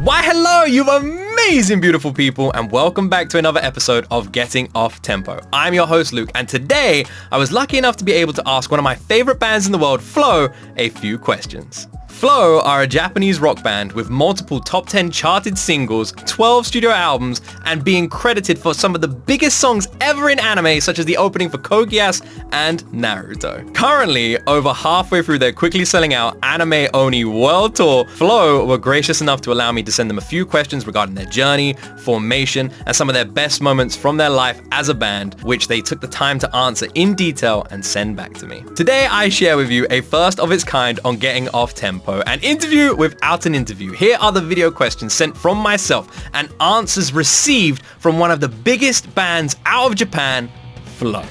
Why hello, you amazing beautiful people, and welcome back to another episode of Getting Off Tempo. I'm your host Luke, and today I was lucky enough to be able to ask one of my favorite bands in the world, Flow, a few questions. Flow are a Japanese rock band with multiple top 10 charted singles, 12 studio albums, and being credited for some of the biggest songs ever in anime, such as the opening for Code Geass and Naruto. Currently, over halfway through their quickly selling out anime-only world tour, Flow were gracious enough to allow me to send them a few questions regarding their journey, formation, and some of their best moments from their life as a band, which they took the time to answer in detail and send back to me. Today, I share with you a first of its kind on Getting Off Tempo, an interview without an interview. Here are the video questions sent from myself and answers received from one of the biggest bands out of Japan, Flow.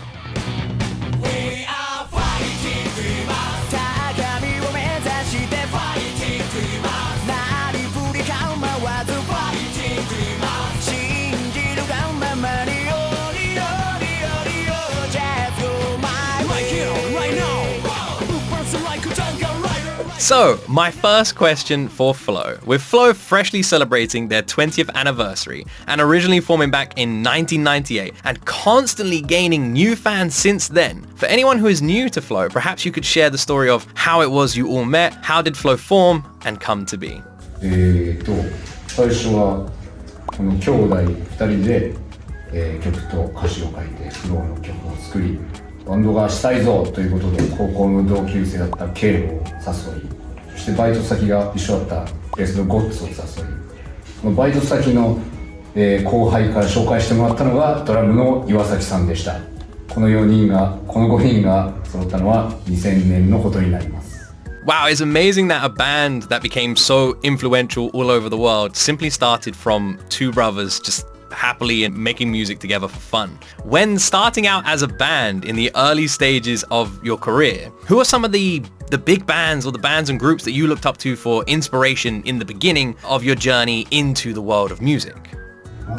So, my first question for Flow. With Flow freshly celebrating their 20th anniversary and originally forming back in 1998 and constantly gaining new fans since then, for anyone who is new to Flow, perhaps you could share the story of how it was you all met, how did Flow form and come to be? 最初はこの兄弟2人で、曲と歌詞を書いてフローの曲を作り、バンドがしたいぞということで高校の同級生だった K を誘い、そしてバイト先が一緒だったベースのゴッツを誘い、このバイト先の、後輩から紹介してもらったのがドラムの岩崎さんでした。この5人が揃ったのは2000年のことになります。Wow, it's amazing that a band that became so influential all over the world simply started from two brothers just happily and making music together for fun. When starting out as a band in the early stages of your career, who are some of the big bands or the bands and groups that you looked up to for inspiration in the beginning of your journey into the world of music?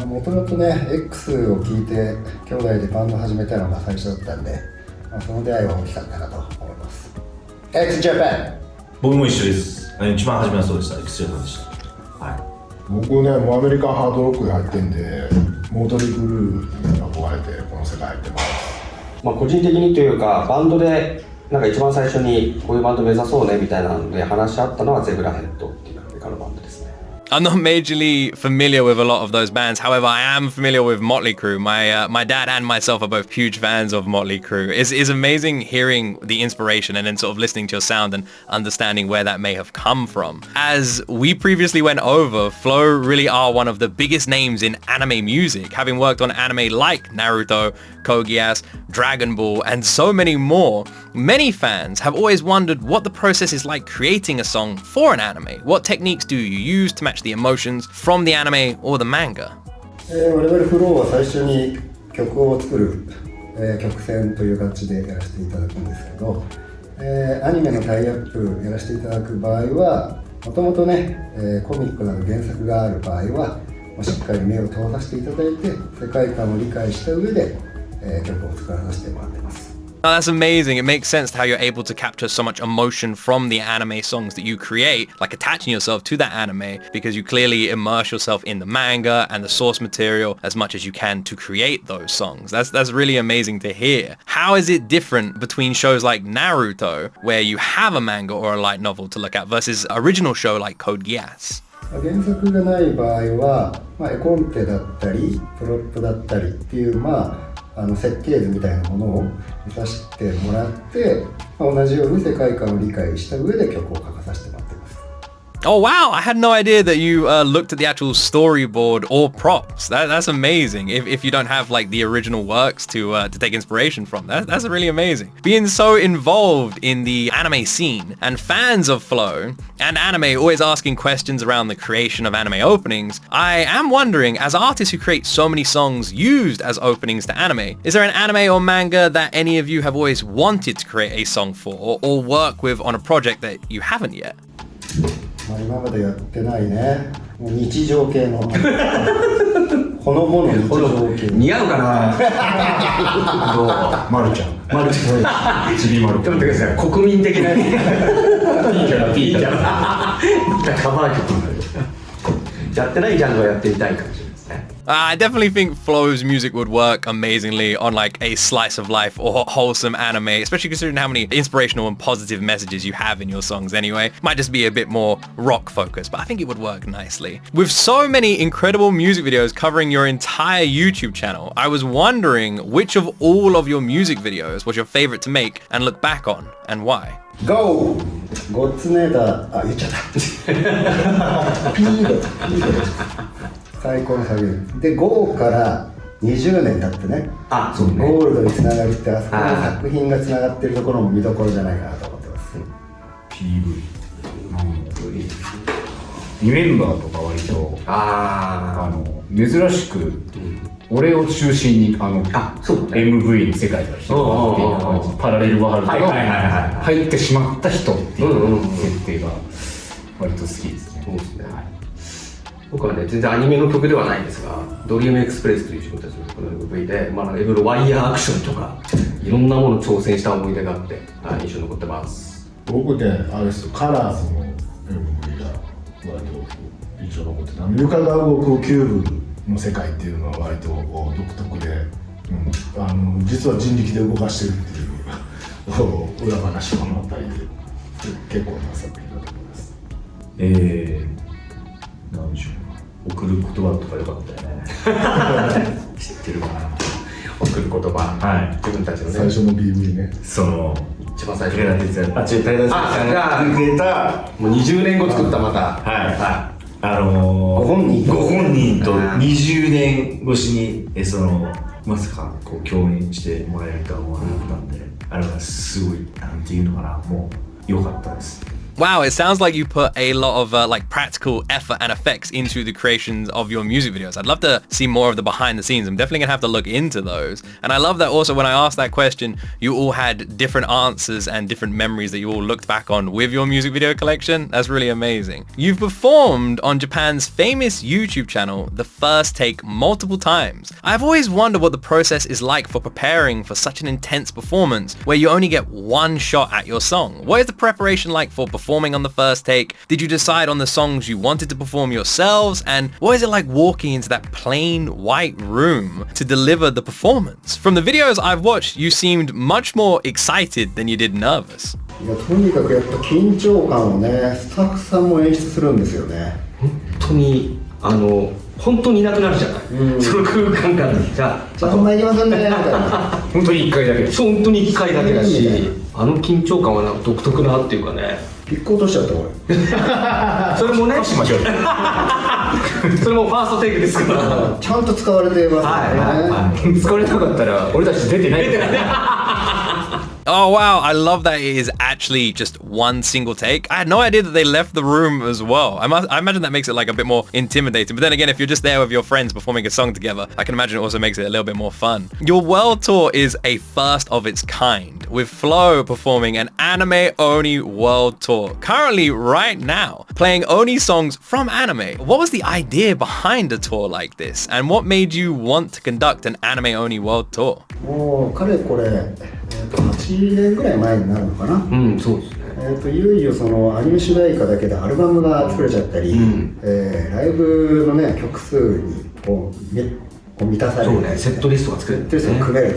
もともとね、X を聴いて兄弟でバンド始めたのが最初だったんで、その出会いは大きかったなと思います。X Japan! 僕も一緒です。一番初めはそうでした。X Japan でした。はい。僕ね、もうアメリカンハードロックに入ってんで、モートリー・グルーに憧れてこの世界入ってます。個人的にというか、バンドでなんか一番最初にこういうバンド目指そうねみたいなので話し合ったのはゼブラヘッドっていうアメリカのバンドですね。I'm not majorly familiar with a lot of those bands. However, I am familiar with Motley Crue. My dad and myself are both huge fans of Motley Crue. It's amazing hearing the inspiration and then sort of listening to your sound and understanding where that may have come from. As we previously went over, Flow really are one of the biggest names in anime music, having worked on anime like Naruto, Code Geass, DragonBall, and so many more. Many fans have always wondered what the process is like creating a song for an anime. What techniques do you use to match the emotions from the anime or the manga? 我々フローは最初に曲を作る、曲線という形でやらせていただくんですけど、アニメのタイアップやらせていただく場合はもともとね、コミックなど原作がある場合は、しっかり目を通させていただいて世界観を理解した上で、曲を作らさせてもらってます。Oh, that's amazing. It makes sense how you're able to capture so much emotion from the anime songs that you create, like attaching yourself to that anime, because you clearly immerse yourself in the manga and the source material as much as you can to create those songs. That's really amazing to hear. How is it different between shows like Naruto, where you have a manga or a light novel to look at, versus original show like Code Geass? 原作がない場合は、絵コンテだったりプロットだったりっていう設計図みたいなものを見させてもらって、同じように世界観を理解した上で曲を書かさせてもらってます。Oh wow, I had no idea that you looked at the actual storyboard or props. That's amazing. If you don't have like the original works to take inspiration from, that's really amazing. Being so involved in the anime scene and fans of Flow and anime always asking questions around the creation of anime openings, I am wondering, as artists who create so many songs used as openings to anime, is there an anime or manga that any of you have always wanted to create a song for or work with on a project that you haven't yet? 今までやってないね。もう日常系のほのぼの日常系。似合うかな。まるちゃん。ちびまる。ちょっと待ってください。国民的なやつ。ピーキャラ。カバー曲になる。やってないジャンルはやってみたいかもしれないですね。I definitely think Flow's music would work amazingly on like a slice of life or wholesome anime, especially considering how many inspirational and positive messages you have in your songs anyway. Might just be a bit more rock focused, but I think it would work nicely. With so many incredible music videos covering your entire YouTube channel, I was wondering which of all of your music videos was your favorite to make and look back on, and why? GO! ゴッツネーター、言っちゃった。ピード。最高の作品で GO から20年経ってね、そうね、ゴールドにつながるってあそこの作品がつながってるところも見どころじゃないかなと思ってます。 PV リメンバーとか割と珍しく俺を中心にMV の世界から人がっていうパラレルワールドが入ってしまった人っていう設定が割と好きですね。そうですね。僕はね、全然アニメの曲ではないんですが、ドリームエクスプレスという自分たちのこの MV で、いろいろワイヤーアクションとかいろんなもの挑戦した思い出があって、印象に残ってます。僕ね、あれですよ、カラーズの MV が割と印象に残ってた。床が動くキューブの世界っていうのは割と独特で、実は人力で動かしてるっていう裏話もあったりで結構な作品だと思います。なんでしょう、送る言葉とか良かったよね。知ってるかな。送る言葉、はい、自分たちのね、最初の PV ね、その一番最初武田鉄矢、武田鉄矢さんが作ってた、もう20年後作ったまた、はい、ご本人と20年越しにまさかこう共演してもらえるとは思わなかったんで、あれはすごいなんていうのかな、もう良かったです。Wow, it sounds like you put a lot of like practical effort and effects into the creations of your music videos. I'd love to see more of the behind the scenes. I'm definitely gonna have to look into those. And I love that also when I asked that question, you all had different answers and different memories that you all looked back on with your music video collection. That's really amazing. You've performed on Japan's famous YouTube channel, The First Take, multiple times. I've always wondered what the process is like for preparing for such an intense performance where you only get one shot at your song. What is the preparation like for performing on the first take? Did you decide on the songs you wanted to perform yourselves? And what is it like walking into that plain white room to deliver the performance? From the videos I've watched, you seemed much more excited than you did nervous. いや、とにかくやっぱ緊張感をね、スタッフさんも演出するんですよね。本当にいなくなるじゃない、その空間からじゃあそんないきませんねみたいな。本当に1回だけ。そう、本当に1回だけだし、緊張感はなんか独特なっていうかね。ピック落としちゃった俺。それもね、しましょう。それもファーストテイクですから。ちゃんと使われてますね。使われなかったら俺たち出てない。Oh wow, I love that it is actually just one single take. I had no idea that they left the room as well. I imagine that makes it like a bit more intimidating. But then again, if you're just there with your friends performing a song together, I can imagine it also makes it a little bit more fun. Your world tour is a first of its kind, with Flo performing an anime Oni world tour. Currently, right now, playing Oni songs from anime. What was the idea behind a tour like this? And what made you want to conduct an anime Oni world tour? もうかれこれ、8年ぐらい前になるのかな。そうですね。いよいよそのアニメ主題歌だけでアルバムが作れちゃったり、ライブのね曲数にこう満たされる、そうね、セットリストが作れる、セットリストが組める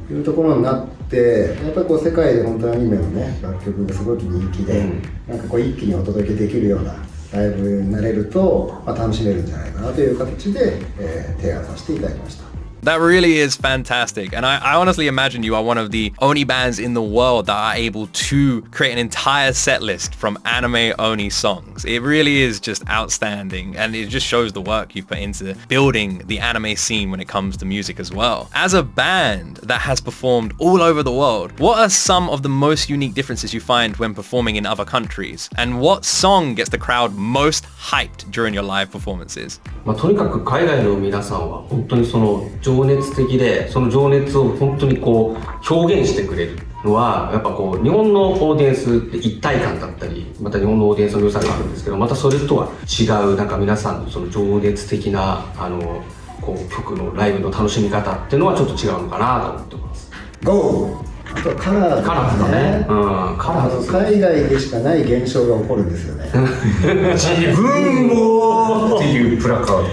というところになって、やっぱりこう世界で本当にアニメのね楽曲がすごく人気で、なんかこう一気にお届けできるようなライブになれると、楽しめるんじゃないかなという形で、提案させていただきました。That really is fantastic. And I honestly imagine you are one of the Oni bands in the world that are able to create an entire set list from anime Oni songs. It really is just outstanding. And it just shows the work you put into building the anime scene when it comes to music as well. As a band that has performed all over the world, what are some of the most unique differences you find when performing in other countries? And what song gets the crowd most hyped during your live performances? とにかく海外の皆さんは本当にその情熱的で、その情熱を本当にこう表現してくれるのは、やっぱこう日本のオーディエンスって一体感だったり、また日本のオーディエンスの良さがあるんですけど、またそれとは違うなんか皆さんのその情熱的なこう曲のライブの楽しみ方っていうのはちょっと違うのかなと思ってます。GO! あとカラーズね。カラーズ海外でしかない現象が起こるんですよね。自分もっていうプラカード。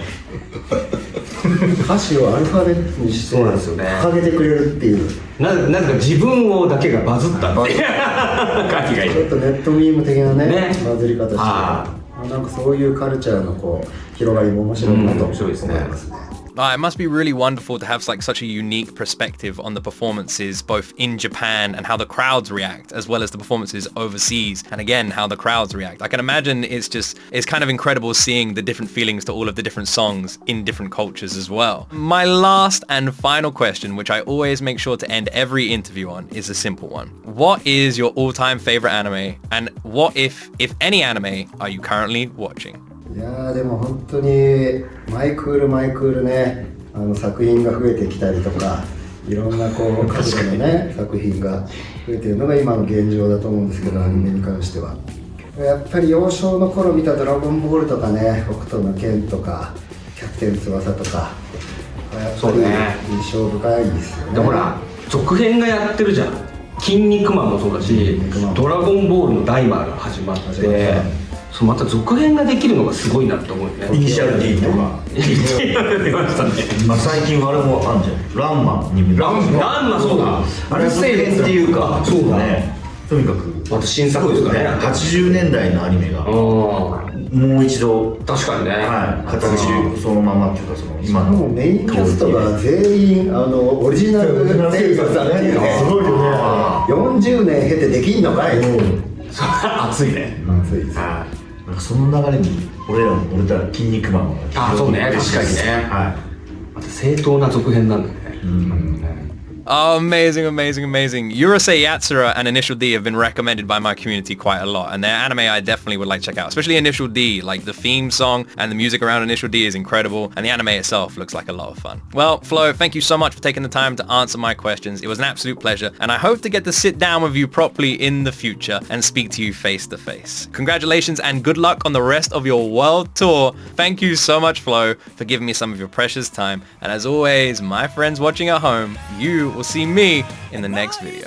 歌詞をアルファベットにしてそうなんですよね掲げてくれるっていう、なんか自分をだけがバズったっていう感じがいい。ちょっとネットミーム的なねねバズり方して、なんかそういうカルチャーのこう広がりも面白いなと思いますね。It must be really wonderful to have like such a unique perspective on the performances both in Japan and how the crowds react, as well as the performances overseas and again how the crowds react. I can imagine it's kind of incredible seeing the different feelings to all of the different songs in different cultures as well. My last and final question, which I always make sure to end every interview on, is a simple one. What is your all-time favorite anime, and what if any anime are you currently watching? いやーでも本当にマイクールね、作品が増えてきたりとか、いろんなこう角度のね作品が増えてるのが今の現状だと思うんですけど、アニメに関してはやっぱり幼少の頃見たドラゴンボールとかね、北斗の拳とかキャプテン翼とかやっぱり印象深いですよね。でほら続編がやってるじゃん。筋肉マンもそうだし、ドラゴンボールのダイマーが始まって、また続編ができるのがすごいなって思うね。イニシャル D とか出ましたね。最近あれもあんじゃん、ランマにランマそうだ、あれ続編っていうか、そうだね、とにかくまた新作ですかね。80年代のアニメがもう一度確かにね、形そのままっていうか、その今のメインキャストが全員オリジナル声優さんっていうね、すごいよね。40年経てできんのかい。熱いね。熱いです。なんかその流れに俺ら筋肉マンがそうね、確かにね。また正当な続編なんだね。Oh, amazing, amazing, amazing. Urusei Yatsura and Initial D have been recommended by my community quite a lot, and their anime I definitely would like to check out, especially Initial D. Like the theme song and the music around Initial D is incredible, and the anime itself looks like a lot of fun. Well, Flo, thank you so much for taking the time to answer my questions. It was an absolute pleasure, and I hope to get to sit down with you properly in the future and speak to you face to face. Congratulations and good luck on the rest of your world tour. Thank you so much, Flo, for giving me some of your precious time, and as always, my friends watching at home, you will see me in the next video.